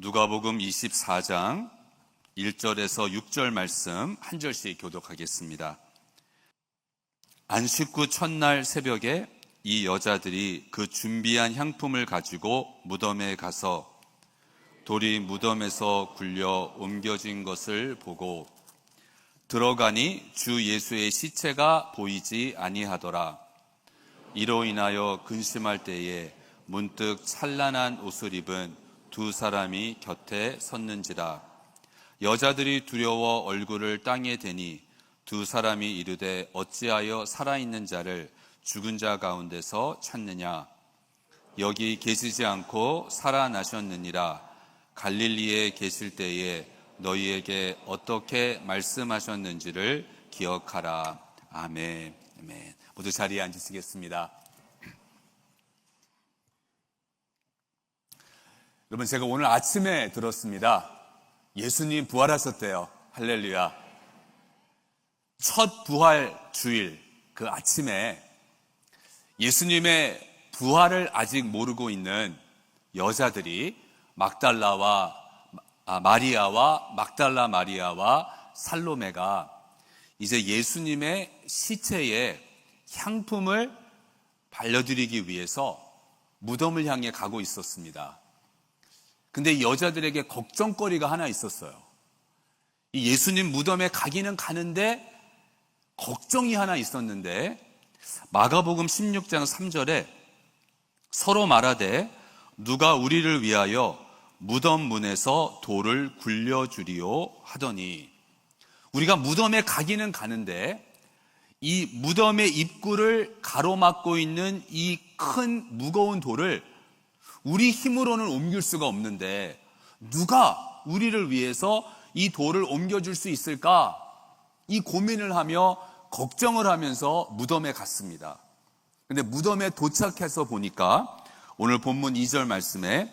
누가복음 24장 1절에서 6절 말씀 한 절씩 교독하겠습니다. 안식 후 첫날 새벽에 이 여자들이 그 준비한 향품을 가지고 무덤에 가서 돌이 무덤에서 굴려 옮겨진 것을 보고 들어가니 주 예수의 시체가 보이지 아니하더라. 이로 인하여 근심할 때에 문득 찬란한 옷을 입은 두 사람이 곁에 섰는지라. 여자들이 두려워 얼굴을 땅에 대니 두 사람이 이르되 어찌하여 살아있는 자를 죽은 자 가운데서 찾느냐. 여기 계시지 않고 살아나셨느니라. 갈릴리에 계실 때에 너희에게 어떻게 말씀하셨는지를 기억하라. 아멘. 아멘. 모두 자리에 앉으시겠습니다. 여러분, 제가 오늘 아침에 들었습니다. 예수님 부활하셨대요. 할렐루야. 첫 부활 주일 그 아침에 예수님의 부활을 아직 모르고 있는 여자들이 마리아와 막달라 마리아와 살로메가 이제 예수님의 시체에 향품을 발려드리기 위해서 무덤을 향해 가고 있었습니다. 근데 이 여자들에게 걱정거리가 하나 있었어요. 이 예수님 무덤에 가기는 가는데 걱정이 하나 있었는데, 마가복음 16장 3절에 서로 말하되 누가 우리를 위하여 무덤 문에서 돌을 굴려주리요 하더니, 우리가 무덤에 가기는 가는데 이 무덤의 입구를 가로막고 있는 이 큰 무거운 돌을 우리 힘으로는 옮길 수가 없는데 누가 우리를 위해서 이 돌을 옮겨줄 수 있을까? 이 고민을 하며 걱정을 하면서 무덤에 갔습니다. 근데 무덤에 도착해서 보니까 오늘 본문 2절 말씀에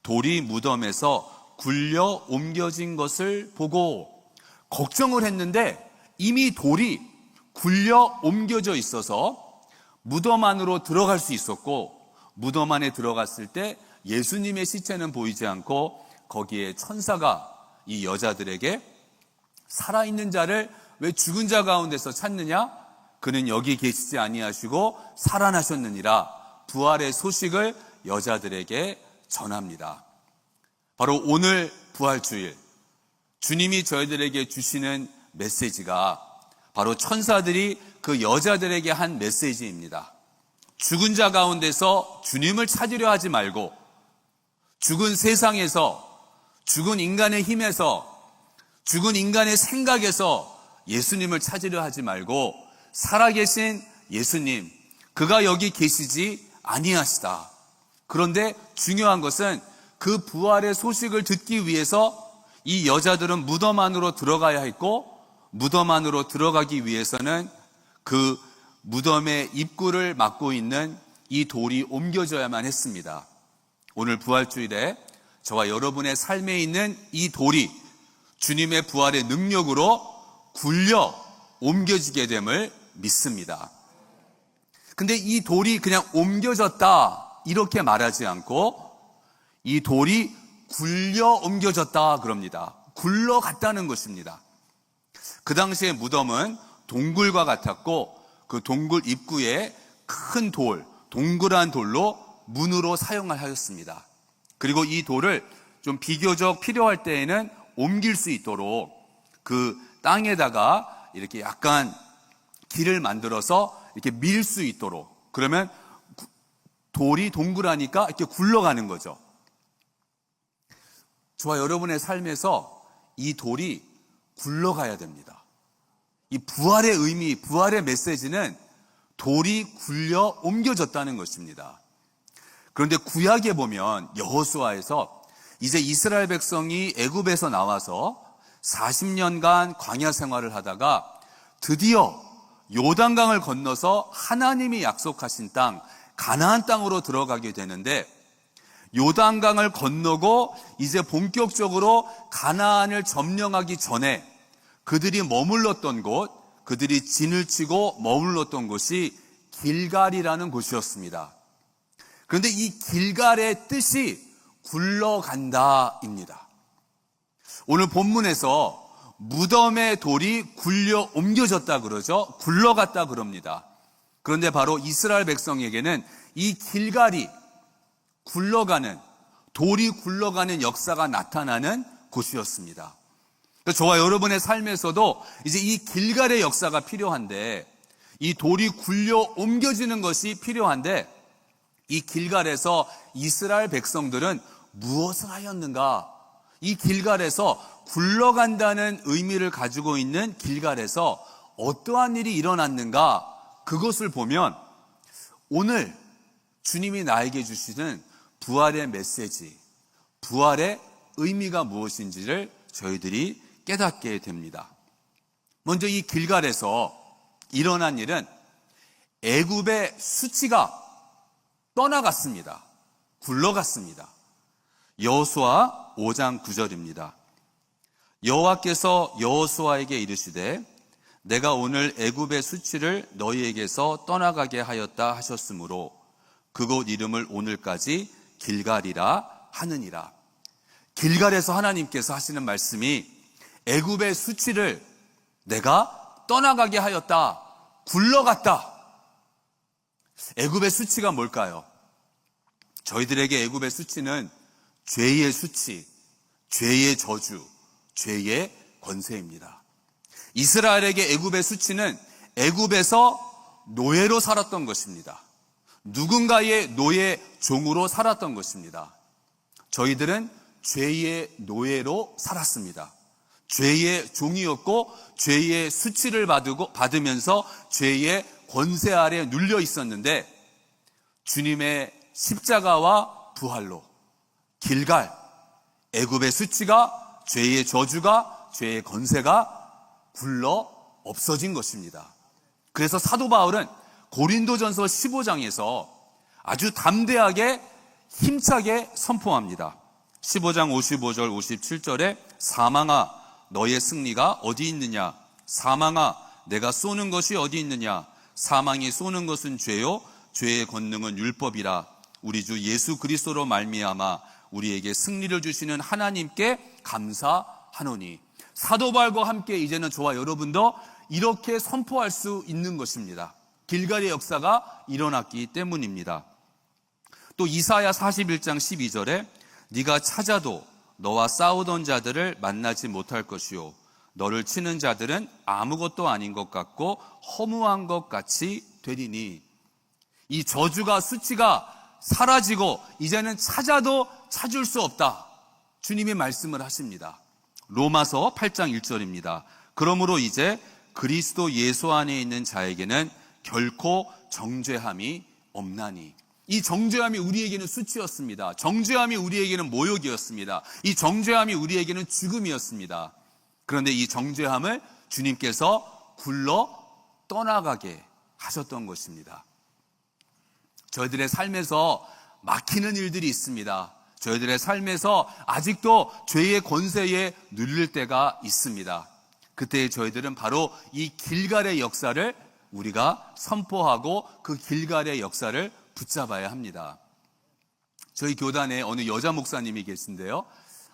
돌이 무덤에서 굴려 옮겨진 것을 보고 걱정을 했는데 이미 돌이 굴려 옮겨져 있어서 무덤 안으로 들어갈 수 있었고, 무덤 안에 들어갔을 때 예수님의 시체는 보이지 않고 거기에 천사가 이 여자들에게 살아있는 자를 왜 죽은 자 가운데서 찾느냐? 그는 여기 계시지 아니하시고 살아나셨느니라. 부활의 소식을 여자들에게 전합니다. 바로 오늘 부활주일 주님이 저희들에게 주시는 메시지가 바로 천사들이 그 여자들에게 한 메시지입니다. 죽은 자 가운데서 주님을 찾으려 하지 말고, 죽은 세상에서, 죽은 인간의 힘에서, 죽은 인간의 생각에서 예수님을 찾으려 하지 말고 살아계신 예수님, 그가 여기 계시지 아니하시다. 그런데 중요한 것은 그 부활의 소식을 듣기 위해서 이 여자들은 무덤 안으로 들어가야 했고, 무덤 안으로 들어가기 위해서는 그 무덤의 입구를 막고 있는 이 돌이 옮겨져야만 했습니다. 오늘 부활주일에 저와 여러분의 삶에 있는 이 돌이 주님의 부활의 능력으로 굴려 옮겨지게 됨을 믿습니다. 근데 이 돌이 그냥 옮겨졌다 이렇게 말하지 않고 이 돌이 굴려 옮겨졌다 그럽니다. 굴러갔다는 것입니다. 그 당시의 무덤은 동굴과 같았고 그 동굴 입구에 큰 돌, 동그란 돌로 문으로 사용을 하였습니다. 그리고 이 돌을 좀 비교적 필요할 때에는 옮길 수 있도록 그 땅에다가 이렇게 약간 길을 만들어서 이렇게 밀 수 있도록, 그러면 돌이 동그라니까 이렇게 굴러가는 거죠. 저와 여러분의 삶에서 이 돌이 굴러가야 됩니다. 이 부활의 의미, 부활의 메시지는 돌이 굴려 옮겨졌다는 것입니다. 그런데 구약에 보면 여호수아에서 이제 이스라엘 백성이 애굽에서 나와서 40년간 광야 생활을 하다가 드디어 요단강을 건너서 하나님이 약속하신 땅, 가나안 땅으로 들어가게 되는데, 요단강을 건너고 이제 본격적으로 가나안을 점령하기 전에 그들이 머물렀던 곳, 그들이 진을 치고 머물렀던 곳이 길갈이라는 곳이었습니다. 그런데 이 길갈의 뜻이 굴러간다입니다. 오늘 본문에서 무덤의 돌이 굴려 옮겨졌다 그러죠. 굴러갔다 그럽니다. 그런데 바로 이스라엘 백성에게는 이 길갈이 굴러가는, 돌이 굴러가는 역사가 나타나는 곳이었습니다. 저와 여러분의 삶에서도 이제 이 길갈의 역사가 필요한데, 이 돌이 굴려 옮겨지는 것이 필요한데, 이 길갈에서 이스라엘 백성들은 무엇을 하였는가? 이 길갈에서 굴러간다는 의미를 가지고 있는 길갈에서 어떠한 일이 일어났는가? 그것을 보면 오늘 주님이 나에게 주시는 부활의 메시지, 부활의 의미가 무엇인지를 저희들이 깨닫게 됩니다. 먼저 이 길갈에서 일어난 일은 애굽의 수치가 떠나갔습니다. 굴러갔습니다. 여호수아 5장 9절입니다. 여호와께서 여호수아에게 이르시되 내가 오늘 애굽의 수치를 너희에게서 떠나가게 하였다 하셨으므로 그곳 이름을 오늘까지 길갈이라 하느니라. 길갈에서 하나님께서 하시는 말씀이 애굽의 수치를 내가 떠나가게 하였다, 굴러갔다. 애굽의 수치가 뭘까요? 저희들에게 애굽의 수치는 죄의 수치, 죄의 저주, 죄의 권세입니다. 이스라엘에게 애굽의 수치는 애굽에서 노예로 살았던 것입니다. 누군가의 노예 종으로 살았던 것입니다. 저희들은 죄의 노예로 살았습니다. 죄의 종이었고 죄의 수치를 받으면서 죄의 권세 아래 눌려 있었는데 주님의 십자가와 부활로 길갈, 애굽의 수치가, 죄의 저주가, 죄의 권세가 굴러 없어진 것입니다. 그래서 사도 바울은 고린도전서 15장에서 아주 담대하게 힘차게 선포합니다. 15장 55절 57절에 사망아 너의 승리가 어디 있느냐, 사망아 내가 쏘는 것이 어디 있느냐, 사망이 쏘는 것은 죄요 죄의 권능은 율법이라. 우리 주 예수 그리스도로 말미암아 우리에게 승리를 주시는 하나님께 감사하노니. 사도 바울과 함께 이제는 저와 여러분도 이렇게 선포할 수 있는 것입니다. 길갈의 역사가 일어났기 때문입니다. 또 이사야 41장 12절에 네가 찾아도 너와 싸우던 자들을 만나지 못할 것이요 너를 치는 자들은 아무것도 아닌 것 같고 허무한 것 같이 되리니. 이 저주가, 수치가 사라지고 이제는 찾아도 찾을 수 없다, 주님이 말씀을 하십니다. 로마서 8장 1절입니다. 그러므로 이제 그리스도 예수 안에 있는 자에게는 결코 정죄함이 없나니. 이 정죄함이 우리에게는 수치였습니다. 정죄함이 우리에게는 모욕이었습니다. 이 정죄함이 우리에게는 죽음이었습니다. 그런데 이 정죄함을 주님께서 굴러 떠나가게 하셨던 것입니다. 저희들의 삶에서 막히는 일들이 있습니다. 저희들의 삶에서 아직도 죄의 권세에 눌릴 때가 있습니다. 그때 저희들은 바로 이 길갈의 역사를 우리가 선포하고 그 길갈의 역사를 붙잡아야 합니다. 저희 교단에 어느 여자 목사님이 계신데요.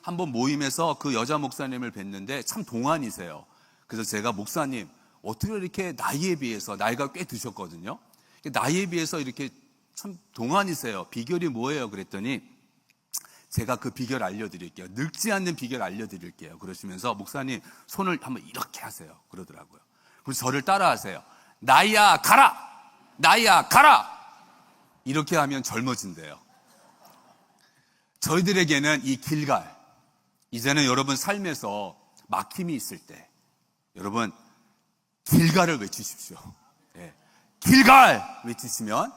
한번 모임에서 그 여자 목사님을 뵀는데 참 동안이세요. 그래서 제가 목사님 어떻게 이렇게 나이에 비해서, 나이가 꽤 드셨거든요. 나이에 비해서 이렇게 참 동안이세요. 비결이 뭐예요? 그랬더니 제가 그 비결 알려드릴게요. 늙지 않는 비결 알려드릴게요. 그러시면서 목사님 손을 한번 이렇게 하세요. 그러더라고요. 그래서 저를 따라하세요. 나이야 가라! 나이야 가라! 이렇게 하면 젊어진대요. 저희들에게는 이 길갈, 이제는 여러분 삶에서 막힘이 있을 때 여러분 길갈을 외치십시오. 네. 길갈 외치시면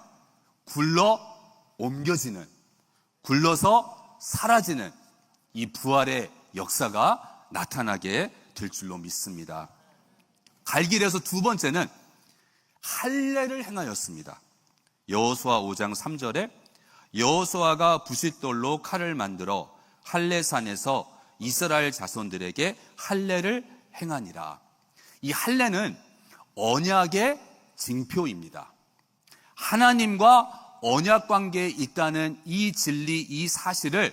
굴러 옮겨지는, 굴러서 사라지는 이 부활의 역사가 나타나게 될 줄로 믿습니다. 갈 길에서 두 번째는 할례를 행하였습니다. 여호수아 5장 3절에 여호수아가 부싯돌로 칼을 만들어 할례산에서 이스라엘 자손들에게 할례를 행하니라. 이 할례는 언약의 징표입니다. 하나님과 언약 관계에 있다는 이 진리, 이 사실을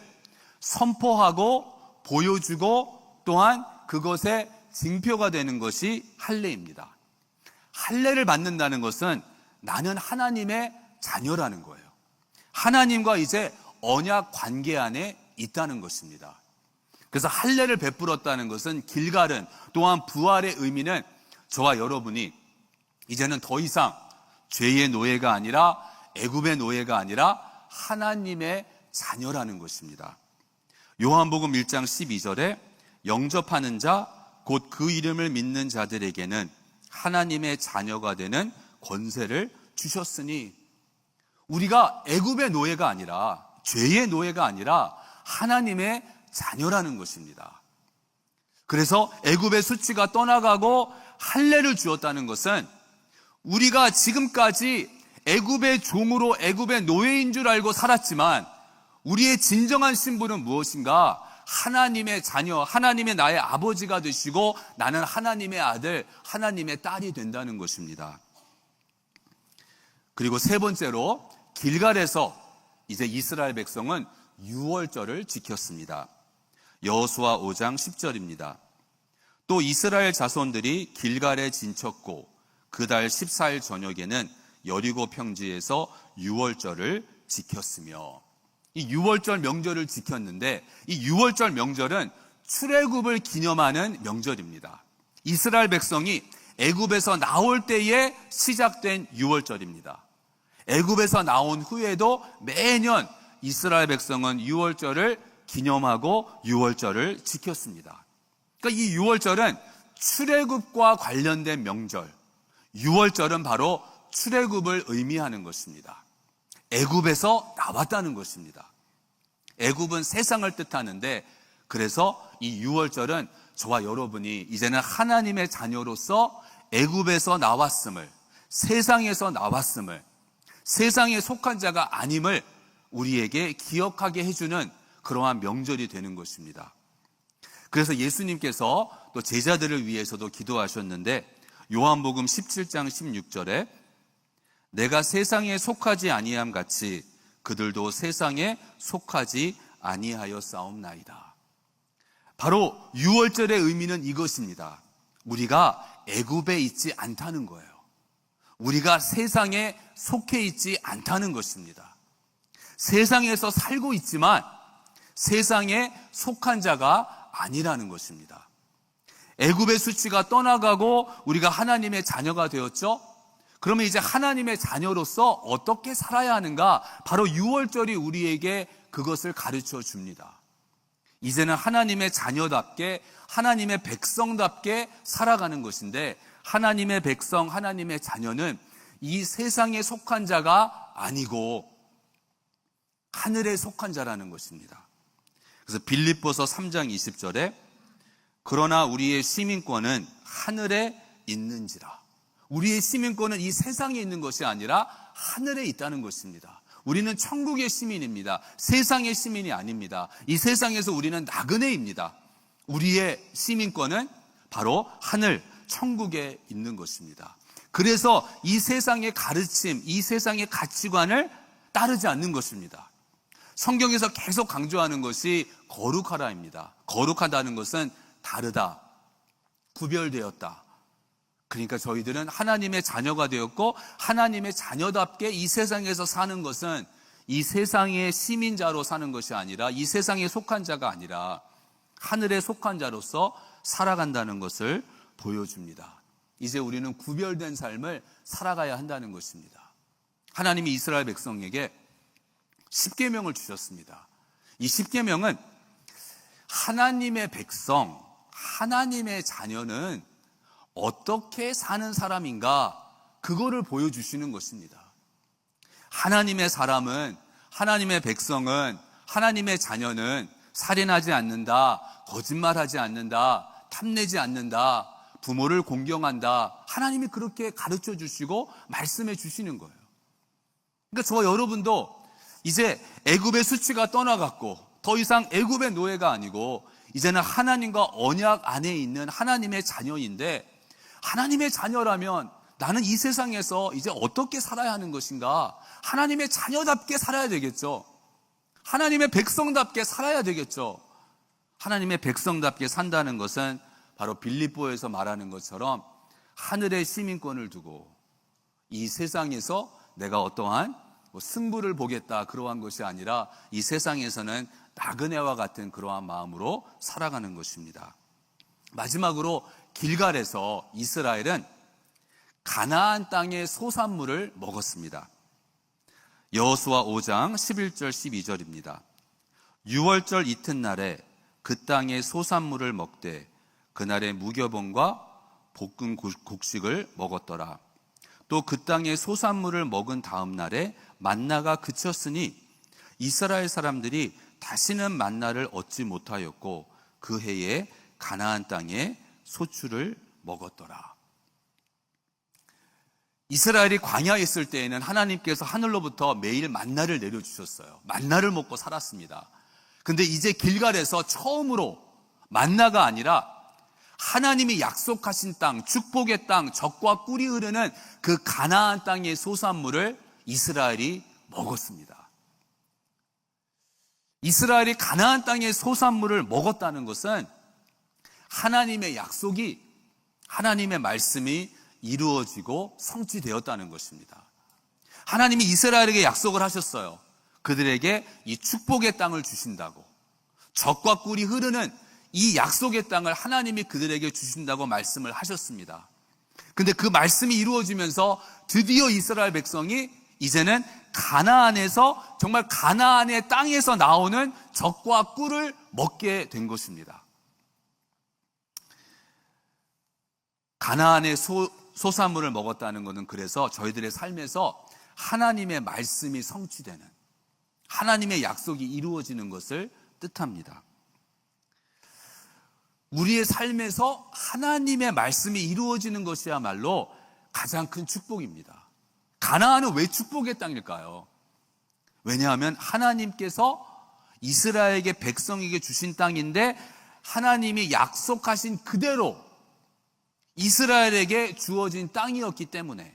선포하고 보여주고 또한 그것의 징표가 되는 것이 할례입니다. 할례를 받는다는 것은 나는 하나님의 자녀라는 거예요. 하나님과 이제 언약 관계 안에 있다는 것입니다. 그래서 할례를 베풀었다는 것은 길갈은 또한 부활의 의미는 저와 여러분이 이제는 더 이상 죄의 노예가 아니라 애굽의 노예가 아니라 하나님의 자녀라는 것입니다. 요한복음 1장 12절에 영접하는 자 곧 그 이름을 믿는 자들에게는 하나님의 자녀가 되는 권세를 주셨으니, 우리가 애굽의 노예가 아니라 죄의 노예가 아니라 하나님의 자녀라는 것입니다. 그래서 애굽의 수치가 떠나가고 할례를 주었다는 것은 우리가 지금까지 애굽의 종으로 애굽의 노예인 줄 알고 살았지만 우리의 진정한 신분은 무엇인가? 하나님의 자녀, 하나님의 나의 아버지가 되시고 나는 하나님의 아들, 하나님의 딸이 된다는 것입니다. 그리고 세 번째로 길갈에서 이제 이스라엘 백성은 유월절을 지켰습니다. 여호수아 5장 10절입니다. 또 이스라엘 자손들이 길갈에 진쳤고 그달 14일 저녁에는 여리고 평지에서 유월절을 지켰으며, 이 유월절 명절을 지켰는데 이 유월절 명절은 출애굽을 기념하는 명절입니다. 이스라엘 백성이 애굽에서 나올 때에 시작된 유월절입니다. 애굽에서 나온 후에도 매년 이스라엘 백성은 유월절을 기념하고 유월절을 지켰습니다. 그러니까 이 유월절은 출애굽과 관련된 명절, 유월절은 바로 출애굽을 의미하는 것입니다. 애굽에서 나왔다는 것입니다. 애굽은 세상을 뜻하는데, 그래서 이 유월절은 저와 여러분이 이제는 하나님의 자녀로서 애굽에서 나왔음을, 세상에서 나왔음을, 세상에 속한 자가 아님을 우리에게 기억하게 해주는 그러한 명절이 되는 것입니다. 그래서 예수님께서 또 제자들을 위해서도 기도하셨는데 요한복음 17장 16절에 내가 세상에 속하지 아니함 같이 그들도 세상에 속하지 아니하였사옵나이다. 바로 유월절의 의미는 이것입니다. 우리가 애굽에 있지 않다는 거예요. 우리가 세상에 속해 있지 않다는 것입니다. 세상에서 살고 있지만 세상에 속한 자가 아니라는 것입니다. 애굽의 수치가 떠나가고 우리가 하나님의 자녀가 되었죠. 그러면 이제 하나님의 자녀로서 어떻게 살아야 하는가? 바로 유월절이 우리에게 그것을 가르쳐 줍니다. 이제는 하나님의 자녀답게, 하나님의 백성답게 살아가는 것인데, 하나님의 백성, 하나님의 자녀는 이 세상에 속한 자가 아니고 하늘에 속한 자라는 것입니다. 그래서 빌립보서 3장 20절에 그러나 우리의 시민권은 하늘에 있는지라. 우리의 시민권은 이 세상에 있는 것이 아니라 하늘에 있다는 것입니다. 우리는 천국의 시민입니다. 세상의 시민이 아닙니다. 이 세상에서 우리는 나그네입니다. 우리의 시민권은 바로 하늘, 천국에 있는 것입니다. 그래서 이 세상의 가르침, 이 세상의 가치관을 따르지 않는 것입니다. 성경에서 계속 강조하는 것이 거룩하다입니다. 거룩하다는 것은 다르다, 구별되었다. 그러니까 저희들은 하나님의 자녀가 되었고 하나님의 자녀답게 이 세상에서 사는 것은 이 세상의 시민자로 사는 것이 아니라, 이 세상에 속한 자가 아니라 하늘에 속한 자로서 살아간다는 것을 보여줍니다. 이제 우리는 구별된 삶을 살아가야 한다는 것입니다. 하나님이 이스라엘 백성에게 십계명을 주셨습니다. 이 십계명은 하나님의 백성, 하나님의 자녀는 어떻게 사는 사람인가, 그거를 보여주시는 것입니다. 하나님의 사람은, 하나님의 백성은, 하나님의 자녀는 살인하지 않는다, 거짓말하지 않는다, 탐내지 않는다, 부모를 공경한다. 하나님이 그렇게 가르쳐 주시고 말씀해 주시는 거예요. 그러니까 저와 여러분도 이제 애굽의 수치가 떠나갔고 더 이상 애굽의 노예가 아니고 이제는 하나님과 언약 안에 있는 하나님의 자녀인데, 하나님의 자녀라면 나는 이 세상에서 이제 어떻게 살아야 하는 것인가? 하나님의 자녀답게 살아야 되겠죠. 하나님의 백성답게 살아야 되겠죠. 하나님의 백성답게 산다는 것은 바로 빌립보에서 말하는 것처럼 하늘의 시민권을 두고 이 세상에서 내가 어떠한 승부를 보겠다 그러한 것이 아니라 이 세상에서는 나그네와 같은 그러한 마음으로 살아가는 것입니다. 마지막으로 길갈에서 이스라엘은 가나안 땅의 소산물을 먹었습니다. 여호수아 5장 11절 12절입니다. 유월절 이튿날에 그 땅의 소산물을 먹되 그날의 무교본과 볶은 곡식을 먹었더라. 또 그 땅의 소산물을 먹은 다음 날에 만나가 그쳤으니 이스라엘 사람들이 다시는 만나를 얻지 못하였고 그 해에 가나안 땅에 소출을 먹었더라. 이스라엘이 광야에 있을 때에는 하나님께서 하늘로부터 매일 만나를 내려주셨어요. 만나를 먹고 살았습니다. 근데 이제 길갈에서 처음으로 만나가 아니라 하나님이 약속하신 땅, 축복의 땅, 젖과 꿀이 흐르는 그 가나안 땅의 소산물을 이스라엘이 먹었습니다. 이스라엘이 가나안 땅의 소산물을 먹었다는 것은 하나님의 약속이, 하나님의 말씀이 이루어지고 성취되었다는 것입니다. 하나님이 이스라엘에게 약속을 하셨어요. 그들에게 이 축복의 땅을 주신다고, 젖과 꿀이 흐르는 이 약속의 땅을 하나님이 그들에게 주신다고 말씀을 하셨습니다. 근데 그 말씀이 이루어지면서 드디어 이스라엘 백성이 이제는 가나안에서, 정말 가나안의 땅에서 나오는 젖과 꿀을 먹게 된 것입니다. 가나안의 소산물을 먹었다는 것은 그래서 저희들의 삶에서 하나님의 말씀이 성취되는, 하나님의 약속이 이루어지는 것을 뜻합니다. 우리의 삶에서 하나님의 말씀이 이루어지는 것이야말로 가장 큰 축복입니다. 가나안은 왜 축복의 땅일까요? 왜냐하면 하나님께서 이스라엘에게, 백성에게 주신 땅인데 하나님이 약속하신 그대로 이스라엘에게 주어진 땅이었기 때문에,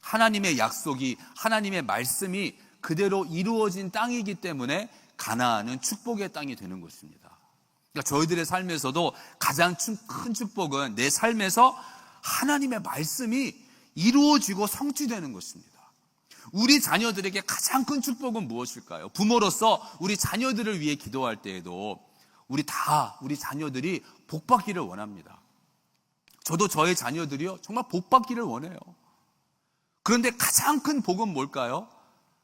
하나님의 약속이, 하나님의 말씀이 그대로 이루어진 땅이기 때문에 가나안은 축복의 땅이 되는 것입니다. 그러니까 저희들의 삶에서도 가장 큰 축복은 내 삶에서 하나님의 말씀이 이루어지고 성취되는 것입니다. 우리 자녀들에게 가장 큰 축복은 무엇일까요? 부모로서 우리 자녀들을 위해 기도할 때에도 우리 자녀들이 복받기를 원합니다. 저도 저의 자녀들이요, 정말 복받기를 원해요. 그런데 가장 큰 복은 뭘까요?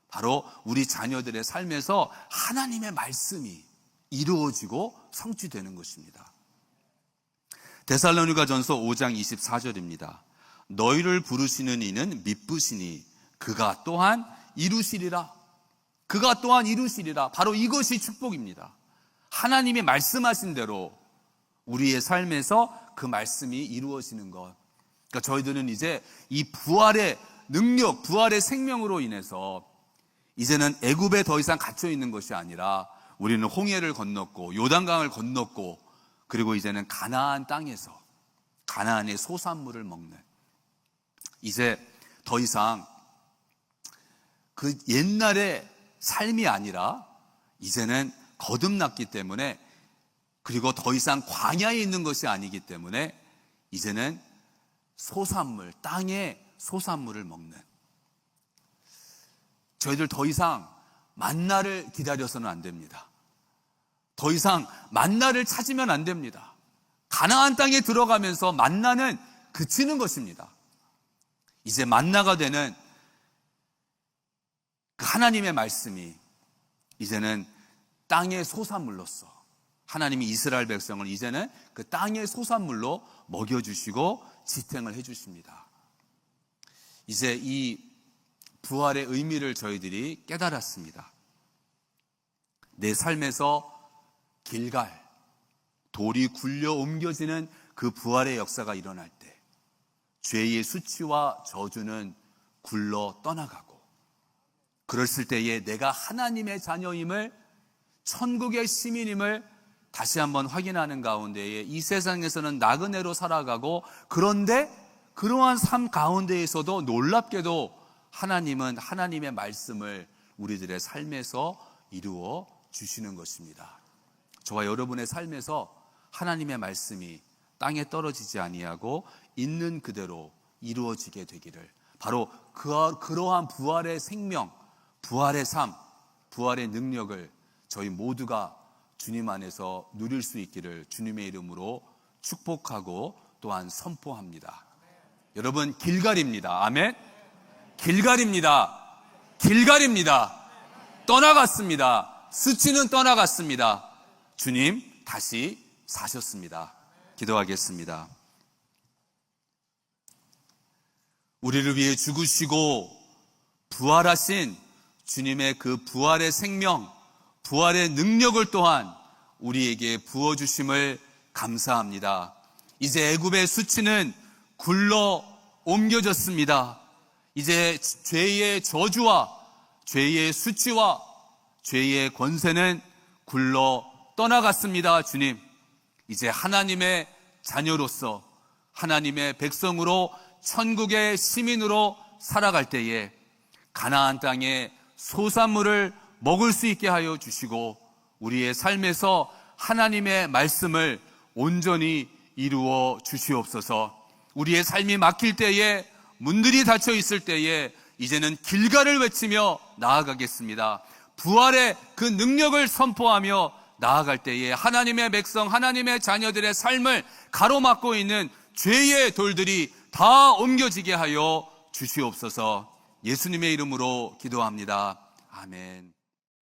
바로 우리 자녀들의 삶에서 하나님의 말씀이 이루어지고 성취되는 것입니다. 데살로니가전서 5장 24절입니다. 너희를 부르시는 이는 미쁘시니 그가 또한 이루시리라. 그가 또한 이루시리라. 바로 이것이 축복입니다. 하나님이 말씀하신 대로 우리의 삶에서 그 말씀이 이루어지는 것. 그러니까 저희들은 이제 이 부활의 능력, 부활의 생명으로 인해서 이제는 애굽에 더 이상 갇혀 있는 것이 아니라 우리는 홍해를 건넜고 요단강을 건넜고, 그리고 이제는 가나안 땅에서 가나안의 소산물을 먹는, 이제 더 이상 그 옛날의 삶이 아니라 이제는 거듭났기 때문에, 그리고 더 이상 광야에 있는 것이 아니기 때문에 이제는 소산물, 땅의 소산물을 먹는, 저희들 더 이상 만나를 기다려서는 안 됩니다. 더 이상 만나를 찾으면 안 됩니다. 가나안 땅에 들어가면서 만나는 그치는 것입니다. 이제 만나가 되는 그 하나님의 말씀이 이제는 땅의 소산물로서 하나님이 이스라엘 백성을 이제는 그 땅의 소산물로 먹여주시고 지탱을 해주십니다. 이제 이 부활의 의미를 저희들이 깨달았습니다. 내 삶에서 길갈, 돌이 굴려 옮겨지는 그 부활의 역사가 일어날 때 죄의 수치와 저주는 굴러 떠나가고, 그랬을 때에 내가 하나님의 자녀임을, 천국의 시민임을 다시 한번 확인하는 가운데에 이 세상에서는 나그네로 살아가고, 그런데 그러한 삶 가운데에서도 놀랍게도 하나님은 하나님의 말씀을 우리들의 삶에서 이루어 주시는 것입니다. 저와 여러분의 삶에서 하나님의 말씀이 땅에 떨어지지 아니하고 있는 그대로 이루어지게 되기를, 바로 그러한 부활의 생명, 부활의 삶, 부활의 능력을 저희 모두가 주님 안에서 누릴 수 있기를 주님의 이름으로 축복하고 또한 선포합니다. 여러분, 길갈입니다. 아멘. 길갈입니다. 길갈입니다. 떠나갔습니다. 스치는 떠나갔습니다. 주님 다시 사셨습니다. 기도하겠습니다. 우리를 위해 죽으시고 부활하신 주님의 그 부활의 생명, 부활의 능력을 또한 우리에게 부어주심을 감사합니다. 이제 애굽의 수치는 굴러 옮겨졌습니다. 이제 죄의 저주와 죄의 수치와 죄의 권세는 굴러 떠나갔습니다. 주님, 이제 하나님의 자녀로서 하나님의 백성으로 천국의 시민으로 살아갈 때에 가나안 땅의 소산물을 먹을 수 있게 하여 주시고 우리의 삶에서 하나님의 말씀을 온전히 이루어 주시옵소서. 우리의 삶이 막힐 때에, 문들이 닫혀 있을 때에 이제는 길갈을 외치며 나아가겠습니다. 부활의 그 능력을 선포하며 나아갈 때에 하나님의 백성, 하나님의 자녀들의 삶을 가로막고 있는 죄의 돌들이 다 옮겨지게 하여 주시옵소서. 예수님의 이름으로 기도합니다. 아멘.